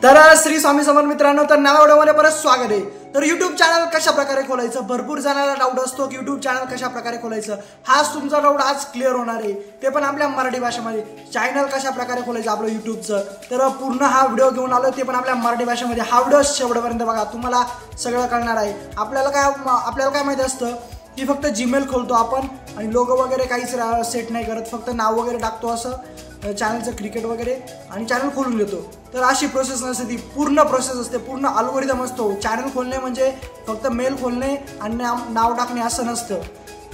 तर श्री स्वामी समर्थ मित्रांनो, तर नव्या व्हिडिओमध्ये परत स्वागत आहे। तर YouTube चॅनल कशा प्रकारे खोलायचं, भरपूर जणांना डाऊट असतो की YouTube चॅनल कशा प्रकारे खोलायचं। हाच तुमचा डाऊट आज क्लिअर होणार आहे, ते पण आपल्या मराठी भाषेमध्ये। चॅनल कशा प्रकारे खोलायचं आपलं YouTubeचं, तर पूर्ण हा व्हिडिओ घेऊन आलो, ते पण आपल्या मराठी भाषेमध्ये। हा व्हिडिओ शेवटपर्यंत बघा, तुम्हाला सगळं कळणार आहे। आपल्याला काय माहिती असतं की फक्त जीमेल खोलतो आपण आणि लोगो वगैरे काहीच सेट नाही करत, फक्त नाव वगैरे टाकतो असं चॅनलचं क्रिकेट वगैरे आणि चॅनल खोलून घेतो। तर अशी प्रोसेस नसते, ती पूर्ण प्रोसेस असते, पूर्ण अल्गोरिदम असतो। चॅनल खोलणे म्हणजे फक्त मेल खोलणे आणि नाव टाकणे असं नसतं,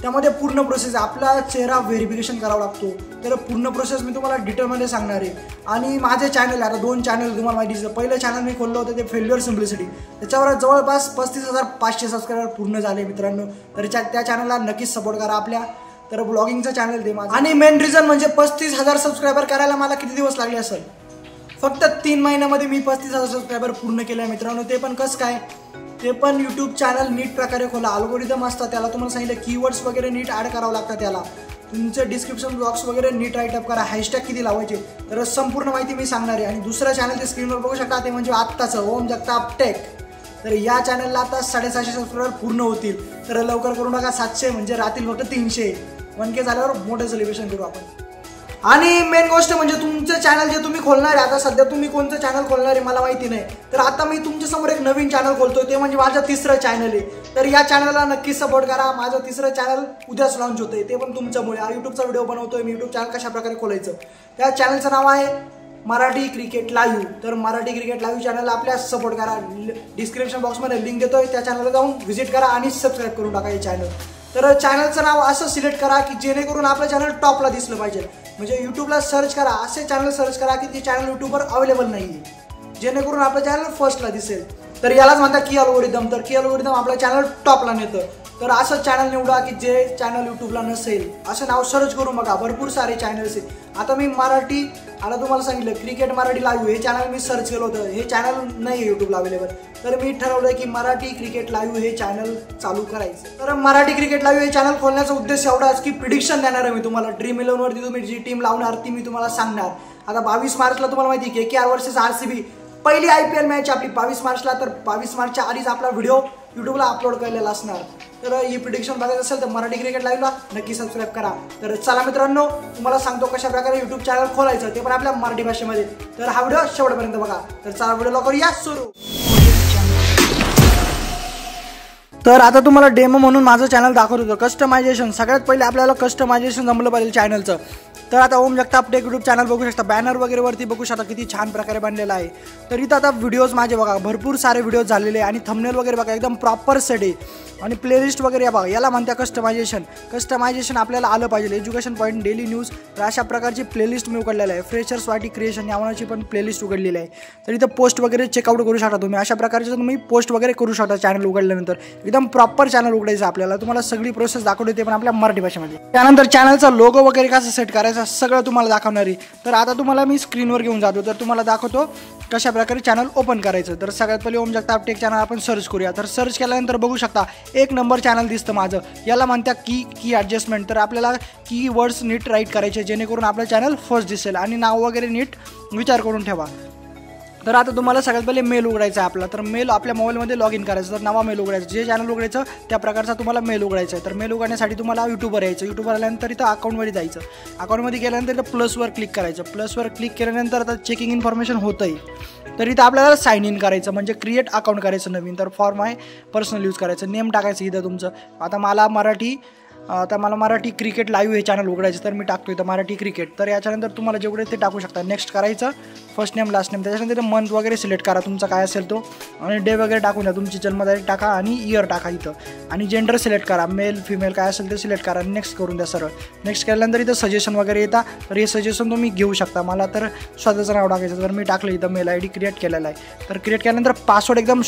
त्यामध्ये पूर्ण प्रोसेस आहे। आपला चेहरा व्हेरिफिकेशन करावा लागतो, तर पूर्ण प्रोसेस मी तुम्हाला डिटेलमध्ये सांगणार आहे। आणि माझे चॅनल आता 2 चॅनल तुम्हाला माहिती आहे। पहिलं चॅनल मी खोललं होतं ते फेल्युअर सिम्प्लिसिटी, त्याच्यावर जवळपास 35,500 सबस्क्रायबर पूर्ण झाले मित्रांनो। तर त्या चॅनलला नक्कीच सपोर्ट करा आपल्या। तर ब्लॉगिंगचं चॅनल ते माझं, आणि मेन रिझन म्हणजे 35,000 सबस्क्रायबर करायला मला किती दिवस लागले असेल, फक्त 3 महिन्यामध्ये मी 35,000 सबस्क्रायबर पूर्ण केले मित्रांनो। ते पण कसं काय, ते पण यूट्यूब चॅनल नीट प्रकारे खोला, अल्गोरिदम असतात त्याला। तुम्हाला सांगितलं कीवर्ड्स वगैरे नीट ॲड करावं लागतात त्याला, तुमचे डिस्क्रिप्शन बॉक्स वगैरे नीट राईटअप करा, हॅशटॅग किती लावायचे, तर संपूर्ण माहिती मी सांगणार आहे। आणि दुसरं चॅनल ते स्क्रीनवर बघू शकता, ते म्हणजे आत्ताचं ओम जगताप टेक। तर या चॅनलला आता 750 सबस्क्रायबर पूर्ण होतील, तर लवकर करून टाका। 700 म्हणजे राहतील फक्त 300। 1K झाल्यावर मोठं सेलिब्रेशन करू आपण। आणि मेन गोष्ट म्हणजे तुमचं चॅनल जे तुम्ही खोलणार आहे, आता सध्या तुम्ही कोणतं चॅनल खोलणार आहे मला माहिती नाही, तर आता मी तुमच्यासमोर एक नवीन चॅनल खोलतोय, ते म्हणजे माझं 3रं चॅनल आहे। तर या चॅनलला नक्की सपोर्ट करा। माझं 3रं चॅनल उद्याच लॉन्च होतंय, ते पण तुमच्यामुळे। यूट्यूबचा व्हिडिओ बनवतोय मी, यूट्यूब चॅनल कशा प्रकारे खोलायचं, त्या चॅनलचं नाव आहे मराठी क्रिकेट लाईव्ह। तर मराठी क्रिकेट लाईव्ह चॅनलला आपल्या सपोर्ट करा, डिस्क्रिप्शन बॉक्समध्ये लिंक देतोय, त्या चॅनलला जाऊन व्हिजिट करा आणि सबस्क्राईब करून टाका हे चॅनल। तर चॅनलचं नाव असं सिलेक्ट करा की जेणेकरून आपलं चॅनल टॉपला दिसलं पाहिजे। म्हणजे यूट्यूबला सर्च करा, असे चॅनल सर्च करा की ते चॅनल यूट्यूबवर अवेलेबल नाही आहे, जेणेकरून आपलं चॅनल फर्स्टला दिसेल। तर यालाच म्हणतात की अल्गोरिदम। तर की अल्गोरिदम आपलं चॅनल टॉपला नेतं। तर असं चॅनल निवडा की जे चॅनल यूट्यूबला नसेल, असं नाव सर्च करून बघा, भरपूर सारे चॅनल्स आहेत। आता मी मराठी, आता तुम्हाला सांगितलं क्रिकेट मराठी लाईव्ह हे चॅनल मी सर्च केलं होतं, हे चॅनल नाही आहे यूट्यूबला अवेलेबल। तर मी ठरवलं की मराठी क्रिकेट लाईव्ह हे चॅनल चालू करायचं। तर मराठी क्रिकेट लाईव्ह हे चॅनल खोलण्याचा उद्देश एवढाच की प्रिडिक्शन देणार आहे मी तुम्हाला। ड्रीम 11 वरती तुम्ही जी टीम लावणार ती मी तुम्हाला सांगणार। आता 22 मार्चला तुम्हाला माहिती आहे KKR वर्सेस RCB पहिली IPL मॅच आपली 22 मार्चला। तर 22 मार्चच्या आधीच आपला व्हिडिओ यूट्यूबला अपलोड केलेला असणार। तर ही प्रिडिक्शन बघायचं असेल तर मराठी क्रिकेट लाईव्हला नक्की सबस्क्राईब करा। तर चला मित्रांनो, तुम्हाला सांगतो कशा प्रकारे यूट्यूब चॅनल खोलायचं, ते पण आपल्या मराठी भाषेमध्ये। तर हा व्हिडिओ शेवटपर्यंत बघा। तर चला व्हिडिओला करूया सुरू। तर आता तुम्हाला डेमो म्हणून माझं चॅनल दाखवत होतं। कस्टमायझेशन, सगळ्यात पहिले आपल्याला कस्टमायझेशन जमलं पाहिजे चॅनलचं। तर आता ओम जगताप टेक यूट्यूब चॅनल बघू शकता, बॅनर वगैरे वरती बघू शकता किती छान प्रकारे बनलेला आहे। तर इथं आता व्हिडिओज माझे बघा, भरपूर सारे व्हिडिओज झालेले आणि थंबनेल वगैरे बघा एकदम प्रॉपर सेट आहे। आणि प्लेलिस्ट वगैरे बघा, याला म्हणतात कस्टमायझेशन। कस्टमायझेशन आपल्याला आलं पाहिजे। एज्युकेशन पॉईंट, डेली न्यूज, तर अशा प्रकारची प्लेलिस्ट मी उघडलेलं आहे। फ्रेशर्स वाटी क्रिएशन नावाची पण प्लेलिस्ट उघडलेली आहे। तर इथं पोस्ट वगैरे चेकआउट करू शकता तुम्ही, अशा प्रकारचे तुम्ही पोस्ट वगैरे करू शकता चॅनल उघडल्यानंतर। एकदम प्रॉपर चॅनल उघडायचं आपल्याला, तुम्हाला सगळी प्रोसेस दाखवते, ते पण आपल्या मराठी भाषेमध्ये। त्यानंतर चॅनलचा लोगो वगैरे कसं सेट करायचा सगळं तुम्हाला दाखवणार आहे। तर आता तुम्हाला मी स्क्रीनवर घेऊन जातो, तर तुम्हाला दाखवतो कशा प्रकारे चॅनल ओपन करायचं। तर सगळ्यात पहिले ओम जगताप टेक चॅनल आपण सर्च करूया। तर सर्च केल्यानंतर बघू शकता 1 नंबर चॅनल दिसतं माझं, याला म्हणतात की ॲडजस्टमेंट। तर आपल्याला कीवर्ड्स नीट राईट करायचे, जेणेकरून आपलं चॅनल फर्स्ट दिसेल, आणि नाव वगैरे नीट विचार करून ठेवा। तर आता तुम्हाला सगळ्यात पहिले मेल उघडायचा आहे आपला। तर मेल आपल्या मोबाईलमध्ये लॉग इन करायचं। तर नवा मेल उघडायचा, जे चॅनल उघडायचं त्या प्रकारचा तुम्हाला मेल उघडायचा आहे। तर मेल उघडण्यासाठी तुम्हाला यूट्यूबवर यायचं। यूट्यूबवर आल्यानंतर इथं अकाउंटमध्ये जायचं। अकाउंटमध्ये गेल्यानंतर इथं प्लसवर क्लिक करायचं। प्लसवर क्लिक केल्यानंतर आता चेकिंग इन्फॉर्मेशन होतं आहे। तर इथं आपल्याला साइन इन करायचं, म्हणजे क्रिएट अकाउंट करायचं नवीन। तर फॉर्म आहे पर्सनल यूज करायचं, नेम टाकायचं इथं तुमचं। आता मला मराठी क्रिकेट लाईव्ह हे चॅनल उघडायचं, तर मी टाकतो इथं मराठी क्रिकेट। तर याच्यानंतर तुम्हाला जेवढे ते टाकू शकता। नेक्स्ट करायचं, फर्स्ट नेम लास्ट नेम, त्याच्यानंतर मंथ वगैरे सिलेक्ट करा तुमचा काय असेल तो, आणि डे वगैरे टाकून द्या, तुमची जन्मतारीख टाका आणि इयर टाका इथं, आणि जेंडर सिलेक्ट करा, मेल फिमेल काय असेल ते सिलेक्ट करा। नेक्स्ट करून द्या सरळ। नेक्स्ट केल्यानंतर इथं सजेशन वगैरे येतात, तर हे सजेशन तुम्ही घेऊ शकता। मला तर स्वतःचं नाव टाकायचं, तर मी टाकलं इथं मेल ID क्रिएट केलेला आहे। तर क्रिएट केल्यानंतर पासवर्ड एकदम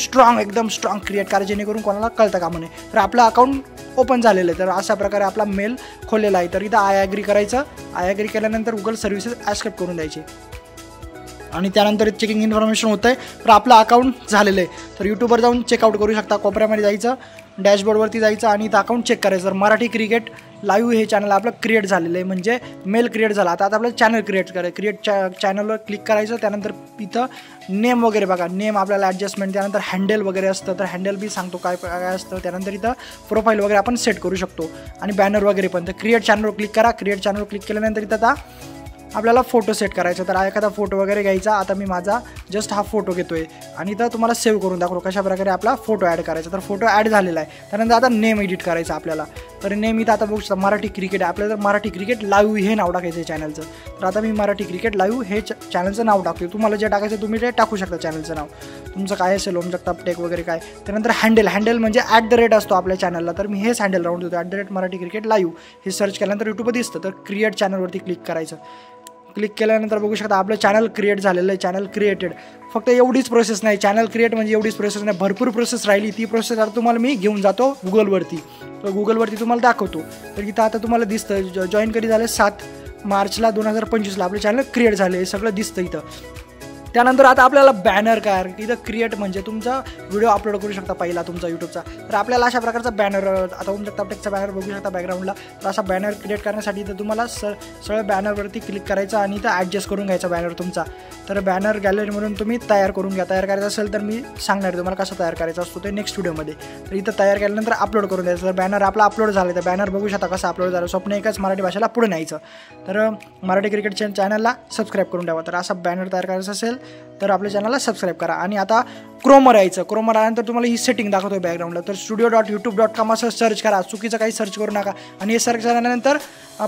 स्ट्रॉंग क्रिएट करा, जेणेकरून कोणाला कळतं कामा नये। तर आपलं अकाउंट ओपन झालेलं आहे। तर अशा प्रकारे आपला मेल खोललेला आहे। तर इथं आय ॲग्री करायचं। आय ॲग्री केल्यानंतर गुगल सर्व्हिसेस ॲक्सेप्ट करून द्यायचे, आणि त्यानंतर चेकिंग इन्फॉर्मेशन होतं आहे। तर आपलं अकाउंट झालेलं आहे। तर यूट्यूबवर जाऊन चेकआउट करू शकता, कोपऱ्यामध्ये जायचं, डॅशबोर्डवरती जायचं आणि इथं अकाउंट चेक करायचं. तर मराठी क्रिकेट लाईव्ह हे चॅनल आपलं क्रिएट झालेलं आहे, म्हणजे मेल क्रिएट झाला. आता आपल्याला चॅनल क्रिएट करायचं. चॅनलवर क्लिक करायचं. त्यानंतर इथं नेम वगैरे बघा, नेम आपल्याला ॲडजस्टमेंट. त्यानंतर हँडल वगैरे असतं, तर हँडल बी सांगतो काय काय असतं. त्यानंतर इथं प्रोफाईल वगैरे आपण सेट करू शकतो आणि बॅनर वगैरे पण. तर क्रिएट चॅनलवर क्लिक करा. क्रिएट चॅनलवर क्लिक केल्यानंतर इथं आता आपल्याला फोटो सेट करायचा. तर एखादा फोटो वगैरे घ्यायचा. आता मी माझा जस्ट हा फोटो घेतोय आणि इथं तुम्हाला सेव्ह करून दाखवतो कशा प्रकारे आपला फोटो ॲड करायचा. तर फोटो ॲड झालेला आहे. त्यानंतर आता नेम एडिट करायचा आपल्याला. तर नेम इथं आता बघू शकता मराठी क्रिकेट आहे आपल्याला. तर मराठी क्रिकेट लाईव्ह हे नाव टाकायचं आहे चॅनलचं. तर आता मी मराठी क्रिकेट लाईव्ह हे चॅनलचं नाव टाकतो. तुम्हाला जे टाकायचं तुम्ही ते टाकू शकता. चॅनलचं नाव तुमचं काय असेल, ओम जगताप टेक वगैरे काय. त्यानंतर हँडल म्हणजे @ असतो आपल्या चॅनलला. तर मी हेच हँडल राहून देतो, @मराठी क्रिकेट लाईव्ह. हे सर्च केल्यानंतर यूट्यूबवर दिसतं. तर क्रिएट चॅनलवरती क्लिक करायचं. क्लिक केल्यानंतर बघू शकता आपलं चॅनल क्रिएट झालेलं आहे. Channel created. फक्त एवढीच प्रोसेस नाही, चॅनल क्रिएट म्हणजे एवढीच प्रोसेस नाही, भरपूर प्रोसेस राहिली. ती प्रोसेस आता तुम्हाला मी घेऊन जातो गुगलवरती. तर गुगलवरती तुम्हाला दाखवतो. तर इथं आता तुम्हाला दिसतं जॉईन कधी झालं 7 मार्चला 2025 आपलं चॅनल क्रिएट झालं. हे सगळं दिसतं इथं. त्यानंतर आता आपल्याला बॅनर काय इथं क्रिएट म्हणजे तुमचा व्हिडिओ अपलोड करू शकता पहिला तुमचा यूट्यूबचा. तर आपल्याला अशा प्रकारचा बॅनर, आता ओम जगताप टेकचा बॅनर बघू शकता बॅकग्राऊंडला. तर असा बॅनर क्रिएट करण्यासाठी इथं तुम्हाला सरळ बॅनरवरती क्लिक करायचं आणि इथं ॲडजस्ट करून घ्यायचा बॅनर तुमचा. तर बॅनर गॅलरीमधून तुम्ही तयार करून घ्या. तयार करायचं असेल तर मी सांगणार तुम्हाला कसं तयार करायचं असतो ते नेक्स्ट व्हिडिओमध्ये. तर इथं तयार केल्यानंतर अपलोड करून द्यायचं. तर बॅनर आपला अपलोड झालं. तर बॅनर बघू शकता कसं अपलोड झालं. स्वप्न एकच मराठी भाषेला पुढे न्यायचं. तर मराठी क्रिकेट चॅनलला सबस्क्राईब करून ठेवा. तर असा बॅनर तयार करायचं असेल तर आपल्या चॅनलला सबस्क्राईब करा. आणि आता क्रोमवर यायचं. क्रोमवर आल्यानंतर तुम्हाला ही सेटिंग दाखवतोय बॅकग्राऊंडला. तर studio.youtube.com असं सर्च करा. चुकीचं काही सर्च करू नका. आणि हे सर्च झाल्यानंतर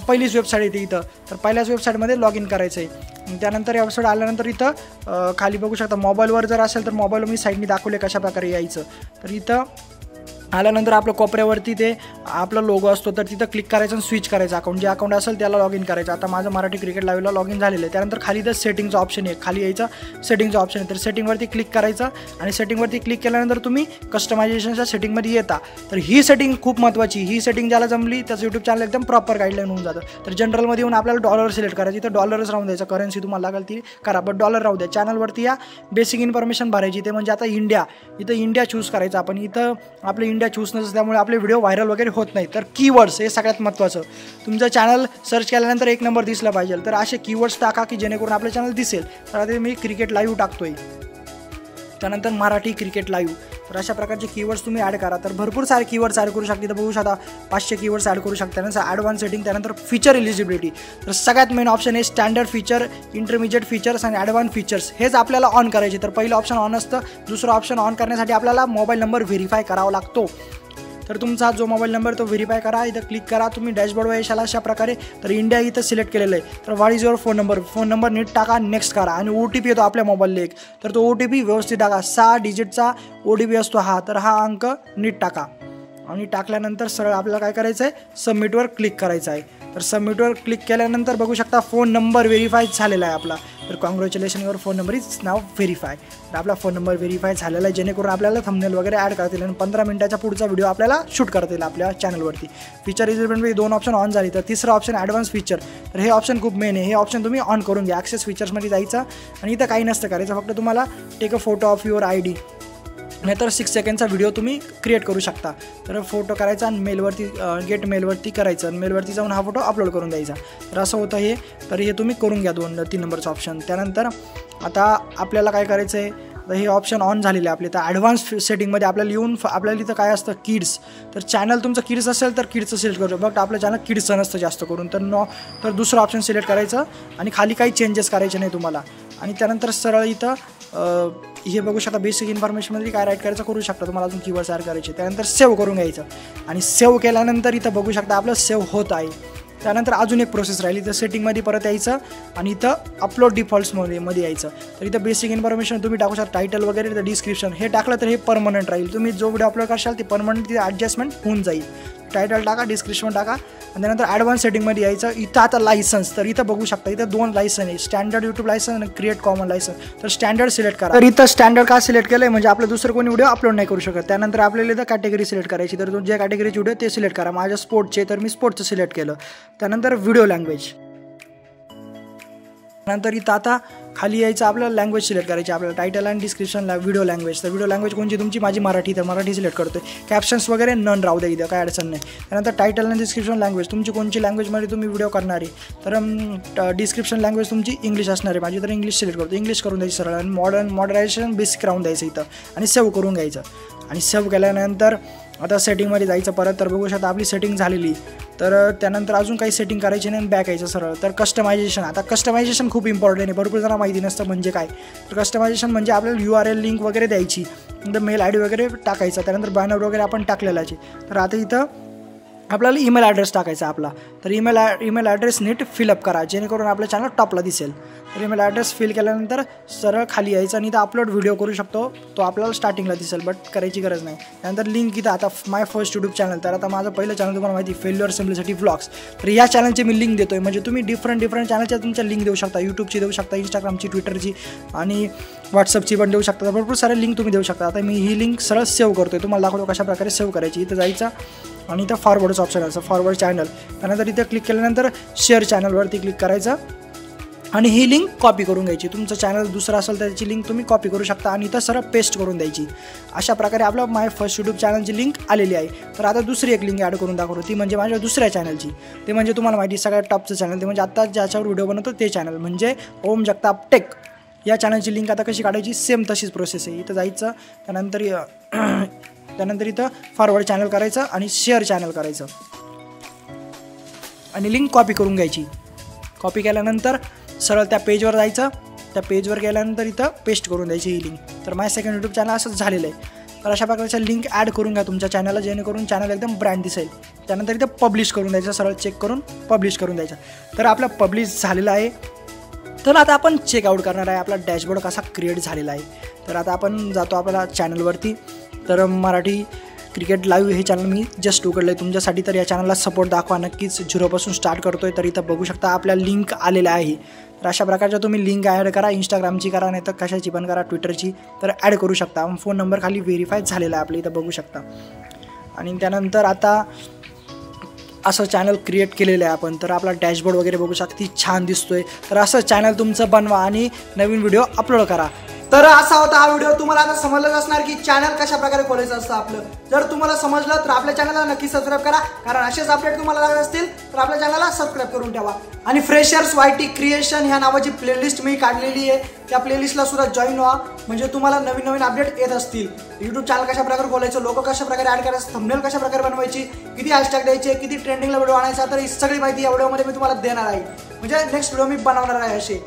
पहिलीच वेबसाईट येते इथं. तर पहिल्याच वेबसाईटमध्ये लॉग इन करायचं आहे. त्यानंतर या वेबसाईट आल्यानंतर इथं खाली बघू शकता मोबाईलवर जर असेल तर मोबाईलवर मी साईडनी दाखवले कशा प्रकारे यायचं. तर इथं आल्यानंतर आपलं कोपऱ्यावरती ते आपला लोगो असतो. तर तिथं क्लिक करायचं आणि स्विच करायचं अकाउंट. जे अकाउंट असेल त्याला लॉग इन करायचं. आता माझं मराठी क्रिकेट लाईव्हला लॉग इन झालेलं आहे. त्यानंतर खाली इथं सेटिंगचं ऑप्शन आहे. खाली यायचं सेटिंगचं ऑप्शन आहे. तर सेटिंगवरती क्लिक करायचं आणि सेटिंगवरती क्लिक केल्यानंतर तुम्ही कस्टमायझेशनच्या सेटिंगमध्ये येता. तर ही सेटिंग खूप महत्त्वाची. ही सेटिंग ज्याला जमली त्याचं यूट्यूब चॅनल एकदम प्रॉपर गाईडलाईन होऊन जातं. तर जनरलमध्ये येऊन आपल्याला डॉलर सिलेक्ट करायचं. इथं डॉलरच राहून द्यायचं. करन्सी तुम्हाला लागेल ती करा, बट डॉलर राहू द्या. चॅनलवरती या बेसिक इन्फॉर्मेशन भरायची. ते म्हणजे आता इंडिया. इथं इंडिया चूज करायचं आपण. इथं आपलं इंडिया चूज नसतं त्यामुळे आपले व्हिडिओ व्हायरल वगैरे होत नाही. तर कीवर्ड्स हे सगळ्यात महत्त्वाचं. तुमचं चॅनल सर्च केल्यानंतर 1 नंबर दिसला पाहिजे. तर असे कीवर्ड्स टाका की जेणेकरून आपलं चॅनल दिसेल. तर आता मी क्रिकेट लाईव्ह टाकतोय. त्यानंतर मराठी क्रिकेट लाईव्ह. तर अशा प्रकारचे कीवर्ड्स तुम्ही ॲड करा. तर भरपूर सारे कीवर्ड्स ॲड करू शकता. तर बघू शकता 500 कीवर्ड्स ॲड करू शकता. त्यानंतर ॲडव्हान्स सेटिंग. त्यानंतर फीचर एलिजिबिलिटी. तर सगळ्यात मेन ऑप्शन आहे स्टँडर्ड फीचर, इंटरमिजिएट फीचर्स आणि ॲडव्हान्स फीचर्स. हेच आपल्याला ऑन करायचे. तर पहिलं ऑप्शन ऑन असतं. दुसरं ऑप्शन ऑन करण्यासाठी आपल्याला मोबाईल नंबर व्हेरीफाय करावा लागतो. तर तुमचा जो मोबाईल नंबर तो व्हेरीफाय करा. इथं क्लिक करा. तुम्ही डॅशबोर्डवर येशाल अशा प्रकारे. तर इंडिया इथं सिलेक्ट केलेलं आहे. तर what is your phone number नीट टाका. नेक्स्ट करा. आणि OTP येतो आपल्या मोबाईलला एक. तर तो OTP व्यवस्थित टाका. 6 डिजिटचा OTP असतो हा. तर हा अंक नीट टाका. आणि टाकल्यानंतर सरळ आपल्याला काय करायचं आहे, सबमिटवर क्लिक करायचं आहे. तर सबमिटवर क्लिक केल्यानंतर बघू शकता फोन नंबर व्हेरीफाय झालेला आहे आपला. तर congratulation your phone number is now verify. तर आपला फोन नंबर व्हेरीफाय झालेला आहे, जेणेकरून आपल्याला थंबनेल वगैरे ॲड करता येईल आणि 15 मिनिटाच्या पुढचा व्हिडिओ आपल्याला शूट करता येईल आपल्या चॅनलवरती. फीचर इलिजिबिलिटी 2 ऑप्शन ऑन झाली. तर तिसरा ऑप्शन ॲडव्हान्स फीचर. तर हे ऑप्शन खूप मेन आहे. हे ऑप्शन तुम्ही ऑन करून घ्या. ॲक्सेस फीचर्समध्ये जायचं आणि इथं काही नसतं करायचं. फक्त तुम्हाला take a photo of your ID, नाहीतर 6 सेकंडचा व्हिडिओ तुम्ही क्रिएट करू शकता. तर फोटो करायचा आणि मेलवरती गेट मेलवरती करायचं आणि मेलवरती जाऊन हा फोटो अपलोड करून द्यायचा. तर असं होतं हे. तर हे तुम्ही करून घ्या 2-3 नंबरचं ऑप्शन. त्यानंतर आता आपल्याला काय करायचं आहे, तर हे ऑप्शन ऑन झालेले आपले. तर ॲडव्हान्स सेटिंगमध्ये आपल्याला येऊन आपल्याला इथं काय असतं, किड्स. तर चॅनल तुमचं किड्स असेल तर किड्सचं सिलेक्ट करू. बट आपलं चॅनल किड्सचं नसतं जास्त करून. तर दुसरं ऑप्शन सिलेक्ट करायचं आणि खाली काही चेंजेस करायचे नाही तुम्हाला. आणि त्यानंतर सरळ इथं हे बघू शकता बेसिक इन्फॉर्मेशनमध्ये काय राईट करायचं करू शकता. तुम्हाला अजून कीवर्ड्स ॲड करायचे. त्यानंतर सेव्ह करून घ्यायचं आणि सेव्ह केल्यानंतर इथं बघू शकता आपलं सेव्ह होत आहे. त्यानंतर अजून एक प्रोसेस राहिली. तर सेटिंगमध्ये परत यायचं आणि इथं अपलोड डिफॉल्ट्समध्ये यायचं. तर इथं बेसिक इन्फॉर्मेशन तुम्ही टाकू शकता, टायटल वगैरे, तर डिस्क्रिप्शन हे टाकलं तर हे परमनंट राहील. तुम्ही जो व्हिडिओ अपलोड करशाल ते परमनंट तिथे ॲडजस्टमेंट होऊन जाईल. टायटल टाका, डिस्क्रिप्शन टाका आणि त्यानंतर ॲडव्हान्स सेटिंगमध्ये यायचं. इथं आता लायसन्स. तर इथं बघू शकता इथं 2 लायसन आहे, स्टँडर्ड यूट्यूब लायसन आणि क्रिएट कॉमन लायसन. तर स्टँडर्ड सिलेक्ट करा. तर इथं स्टँडर्ड का सिलेक्ट केलं आहे, म्हणजे आपलं दुसरं कोणी व्हिडिओ अपलोड नाही करू शकत. त्यानंतर आपल्याला इथं कॅटेगरी सिलेक्ट करायची. तर ज्या कॅटेगरीचे व्हिडिओ ते सिलेक्ट करा. माझ्या स्पोर्टचे तर मी स्पोर्टचं सिलेक्ट केलं. त्यानंतर व्हिडिओ लँग्वेज. नंतर इथं आता खाली यायचं, आपल्याला लँग्वेज सिलेक्ट करायची. आपल्याला टायटल आणि डिस्क्रिप्शनला व्हिडिओ लँग्वेज, तर व्हिडिओ लँग्वेज कोणची तुमची, माझी मराठी, तर मराठी सिलेक्ट करतो. कॅप्शन्स वगैरे नन राहू द्या, इथं काय अडचण नाही. त्यानंतर टायटल आणि डिस्क्रिप्शन लँग्वेज तुमची कोणची लँग्वेजमध्ये तुम्ही व्हिडिओ करणार आहे, तर डिस्क्रिप्शन लँग्वेज तुमची इंग्लिश असणार आहे माझी, तर इंग्लिश सिलेक्ट करतो. इंग्लिश करून द्यायची सरळ आणि मॉडरेशन बेसिक राहून द्यायचं इथं आणि सेव्ह करून घ्यायचं. आणि सेव्ह केल्यानंतर आता सेटिंगमध्ये जायचं परत, तर बघू शकता आपली सेटिंग झालेली. तर त्यानंतर अजून काही सेटिंग करायची नाही, बॅक यायचं सरळ. तर कस्टमायझेशन, आता कस्टमायझेशन खूप इम्पॉर्टंट आहे, भरपूर जणांना माहिती नसतं म्हणजे काय. तर कस्टमायझेशन म्हणजे आपल्याला URL लिंक वगैरे द्यायची, नंतर मेल ID वगैरे टाकायचा, त्यानंतर बॅनर वगैरे आपण टाकलेलाचे. तर आता इथं आपल्याला ईमेल ॲड्रेस टाकायचा आपला. तर ईमेल ॲड्रेस नीट फिलअप करा, जेणेकरून आपलं चॅनल टॉपला दिसेल. तर ईमेल ॲड्रेस फिल केल्यानंतर सरळ खाली यायचं आणि इथं अपलोड व्हिडिओ करू शकतो, तो आपल्याला स्टार्टिंगला दिसेल, बट करायची गरज नाही. त्यानंतर लिंक इथं आता माय फर्स्ट यूट्यूब चॅनल, तर आता माझं पहिलं चॅनल तुम्हाला माहिती फेल्युअर सिम्पलिसिटी व्लॉग्स. तर या चॅनलची मी लिंक देतोय, म्हणजे तुम्ही डिफरंट चॅनलच्या तुमच्या लिंक देऊ शकता. यूट्यूबची देऊ शकता, इंस्टाग्रामची, ट्विटरची आणि व्हॉट्सअपची पण देऊ शकता. भरपूर सारे लिंक तुम्ही देऊ शकता. आता मी ही लिंक सरळ सेव्ह करतोय, तुम्हाला दाखवतो कशा प्रकारे सेव्ह करायची. इथं जायचं आणि इथं फॉरवर्डचं ऑप्शन असं, फॉरवर्ड चॅनल. त्यानंतर इथं क्लिक केल्यानंतर शेअर चॅनलवरती क्लिक करायचं आणि ही लिंक कॉपी करून घ्यायची. तुमचं चॅनल दुसरं असेल तर त्याची लिंक तुम्ही कॉपी करू शकता आणि इथं सरळ पेस्ट करून द्यायची. अशा प्रकारे आपलं माय फर्स्ट यूट्यूब चॅनलची लिंक आलेली आहे. तर आता दुसरी एक लिंक ॲड करून दाखवतो, ती म्हणजे माझ्या दुसऱ्या चॅनलची. ते म्हणजे तुम्हाला माहिती सगळ्यात टॉपचं चॅनल, ते म्हणजे आता ज्याच्यावर व्हिडिओ बनवतो ते चॅनल म्हणजे ओम जगताप टेक. या चॅनलची लिंक आता कशी काढायची, सेम तशीच प्रोसेस आहे. इथं जायचं, त्यानंतर इथं फॉरवर्ड चॅनल करायचं आणि शेअर चॅनल करायचं आणि लिंक कॉपी करून घ्यायची. कॉपी केल्यानंतर सरळ त्या पेजवर जायचं, त्या पेजवर गेल्यानंतर इथं पेस्ट करून द्यायची ही लिंक. तर माझं सेकंड यूट्यूब चॅनल असंच झालेलं आहे. तर अशा प्रकारच्या लिंक ॲड करून घ्या तुमच्या चॅनलला, जेणेकरून चॅनल एकदम ब्रँड दिसेल. त्यानंतर इथं पब्लिश करून द्यायचं, सरळ चेक करून पब्लिश करून द्यायचं. तर आपलं पब्लिश झालेलं आहे. तर आता आपण चेकआउट करणार आहे आपला डॅशबोर्ड कसा क्रिएट झालेला आहे. तर आता आपण जातो आपल्या चॅनलवरती. तर मराठी क्रिकेट लाईव्ह हे चॅनल मी जस्ट उघडलं आहे तुमच्यासाठी. तर या चॅनलला सपोर्ट दाखवा, नक्कीच 0पासून स्टार्ट करतो आहे. तर इथं बघू शकता आपल्या लिंक आलेल्या आहे. तर अशा प्रकारच्या तुम्ही लिंक ॲड करा, इंस्टाग्रामची करा, नाही तर कशाची पण करा, ट्विटरची, तर ॲड करू शकता. फोन नंबर खाली व्हेरीफाय झालेला आहे आपल्या इथं बघू शकता. आणि त्यानंतर आता असं चॅनल क्रिएट केलेलं आहे आपण. तर आपला डॅशबोर्ड वगैरे बघू शकता, ती छान दिसतोय. तर असं चॅनल तुमचं बनवा आणि नवीन व्हिडिओ अपलोड करा. तर असा होता हा व्हिडिओ. तुम्हाला आता समजलंच असणार की चॅनल कशा प्रकारे खोलायचं असतं आपलं. जर तुम्हाला समजलं तर आपल्या चॅनलला नक्की सबस्क्राईब करा, कारण असेच अपडेट तुम्हाला लागत असतील तर आपल्या चॅनलला सबस्क्राईब करून ठेवा. आणि फ्रेशर्स YT क्रिएशन ह्या नावाची प्लेलिस्ट मी काढलेली आहे, त्या प्लेलिस्टला सुद्धा जॉईन व्हा, म्हणजे तुम्हाला नवीन अपडेट येत असतील. यूट्यूब चॅनल कशा प्रकारे खोलायचं, लोक कशा प्रकारे ॲड करायचं, थंबनेल कशा प्रकारे बनवायची, किती हॅशटॅग द्यायचे, किती ट्रेंडिंगला व्हिडिओ आणायचा, तर ही सगळी माहिती या व्हिडिओमध्ये मी तुम्हाला देणार आहे. म्हणजे नेक्स्ट व्हिडिओ मी बनवणार आहे असे.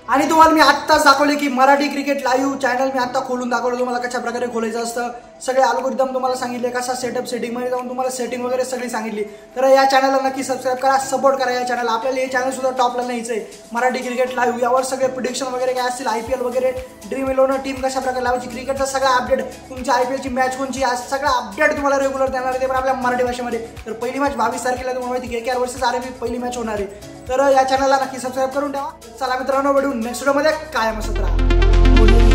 आणि तुम्हाला मी आत्ताच दाखवले की मराठी क्रिकेट लाईव्ह चॅनल मी आत्ता खोलून दाखवलं तुम्हाला कशा प्रकारे खोलायचं असतं. सगळे अल्गोरिदम तुम्हाला सांगितले, कसा सेटअप, सेटिंगमध्ये जाऊन तुम्हाला सेटिंग वगैरे सगळी सांगितली. तर या चॅनलला नक्की सबस्क्राईब करा, सपोर्ट करा या चॅनल. आपल्याला हे चॅनल सुद्धा टॉपला न्यायचं आहे. मराठी क्रिकेट लाईव्ह यावर सगळे प्रिडिक्शन वगैरे काय असतील, IPL वगैरे, ड्रीम 11 टीम कशा प्रकारे लावायची, क्रिकेटचा सगळा अपडेट, तुमच्या IPLची मॅच कोणची, आज सगळा अपडेट तुम्हाला रेग्युलर देणार आहे, ते पण आपल्या मराठी भाषेमध्ये. तर पहिली मॅच 22 तारखेला तुम्हाला माहिती KKR वर्सेस RRB पहिली मॅच होणार आहे. तर या चॅनलला नक्की सबस्क्राईब करून ठेवा. चला मित्रांनो, भेटू नेक्स्ट व्हिडिओमध्ये. कायम असत राहा.